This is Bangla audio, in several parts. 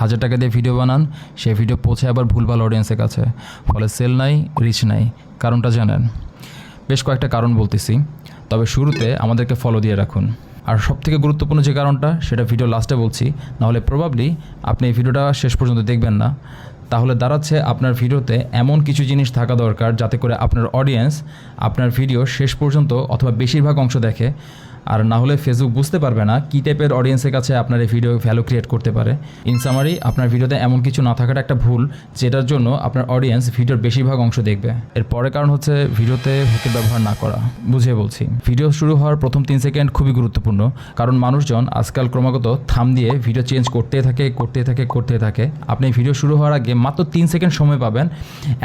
1000 টাকা দিয়ে ভিডিও বানান, সেই ভিডিও পৌঁছে আবার ভুলভাল অডিয়েন্সের কাছে, ফলে সেল নাই, রিচ নাই। কারণটা জানেন? বেশ কয়েকটা কারণ বলতেছি, তবে শুরুতে আমাদেরকে ফলো দিয়ে রাখুন। আর সবথেকে গুরুত্বপূর্ণ যে কারণটা সেটা ভিডিও লাস্টে বলছি, নাহলে প্রবাবলি আপনি এই ভিডিওটা শেষ পর্যন্ত দেখবেন না। তাহলে দাঁড়াচ্ছে আপনার ভিডিওতে এমন কিছু জিনিস থাকা দরকার যাতে করে আপনার অডিয়েন্স আপনার ভিডিও শেষ পর্যন্ত অথবা বেশিরভাগ অংশ দেখে। আর না হলে ফেসবুক বুঝতে পারবে না কী টাইপের অডিয়েন্সের কাছে আপনার এই ভিডিও ভ্যালু ক্রিয়েট করতে পারে। ইন সামারি, আপনার ভিডিওতে এমন কিছু না থাকাটা একটা ভুল যেটার জন্য আপনার অডিয়েন্স ভিডিওর বেশিরভাগ অংশ দেখবে। এর পরের কারণ হচ্ছে ভিডিওতে হুকের ব্যবহার না করা। বুঝিয়ে বলছি, ভিডিও শুরু হওয়ার প্রথম 3 সেকেন্ড খুবই গুরুত্বপূর্ণ, কারণ মানুষজন আজকাল ক্রমাগত থাম দিয়ে ভিডিও চেঞ্জ করতে থাকে। আপনি ভিডিও শুরু হওয়ার আগে মাত্র 3 সেকেন্ড সময় পাবেন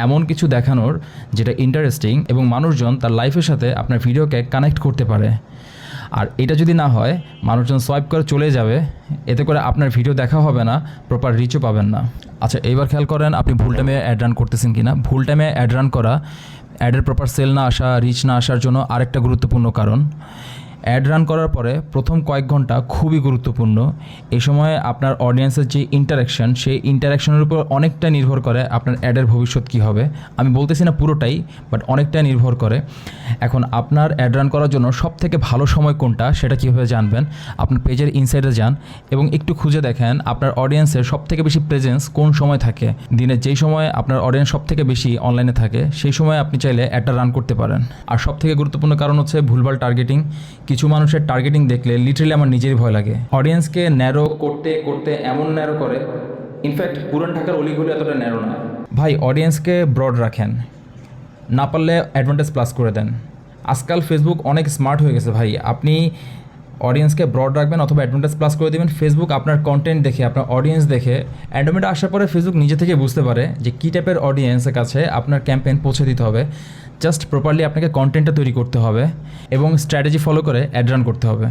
এমন কিছু দেখানোর যেটা ইন্টারেস্টিং এবং মানুষজন তার লাইফের সাথে আপনার ভিডিওকে কানেক্ট করতে পারে। আর এটা যদি না হয়, মানুষজন সোয়াইপ করে চলে যাবে, এতে করে আপনার ভিডিও দেখা হবে না, প্রপার রিচও পাবেন না। আচ্ছা, এইবার খেয়াল করেন আপনি ভুল টাইমে অ্যাড রান করতেছেন কিনা। ভুল টাইমে অ্যাড রান করা অ্যাডের প্রপার সেল না আসা, রিচ না আসার জন্য আরেকটা গুরুত্বপূর্ণ কারণ। অ্যাড রান করার পরে প্রথম কয়েক ঘন্টা খুবই গুরুত্বপূর্ণ। এই সময় আপনার অডিয়েন্সের যে ইন্টারাকশান, সেই ইন্টারাকশানের উপর অনেকটা নির্ভর করে আপনার অ্যাডের ভবিষ্যৎ কী হবে। আমি বলতেছি না পুরোটাই, বাট অনেকটাই নির্ভর করে। এখন আপনার অ্যাড রান করার জন্য সবথেকে ভালো সময় কোনটা সেটা কীভাবে জানবেন? আপনার পেজের ইনসাইডে যান এবং একটু খুঁজে দেখেন আপনার অডিয়েন্সের সবথেকে বেশি প্রেজেন্স কোন সময় থাকে। দিনের যেই সময় আপনার অডিয়েন্স সবথেকে বেশি অনলাইনে থাকে সেই সময় আপনি চাইলে অ্যাডটা রান করতে পারেন। আর সবথেকে গুরুত্বপূর্ণ কারণ হচ্ছে ভুলভাল টার্গেটিং। কিছু মানুষের টার্গেটিং দেখলে লিটারালি আমার নিজেরই ভয় লাগে। অডিয়েন্সকে ন্যারো করতে এমন ন্যারো করে, ইনফ্যাক্ট পুরান ঢাকার অলিগলি এতটা ন্যারো না। ভাই, অডিয়েন্সকে ব্রড রাখেন, না পারলে অ্যাডভান্টেজ প্লাস করে দেন। আজকাল ফেসবুক অনেক স্মার্ট হয়ে গেছে ভাই। আপনি অডিয়েন্সকে ব্রড রাখবেন অথবা অ্যাডভান্টেজ প্লাস করে দেবেন। ফেসবুক আপনার কন্টেন্ট দেখে, আপনার অডিয়েন্স দেখে অ্যাডভান্টেজ আসার পরে ফেসবুক নিজে থেকে বুঝতে পারে যে কী টাইপের অডিয়েন্সের কাছে আপনার ক্যাম্পেইন পৌঁছে দিতে হবে। জাস্ট প্রপারলি আপনাকে কন্টেন্টটা তৈরি করতে হবে এবং স্ট্র্যাটেজি ফলো করে অ্যাড রান করতে হবে।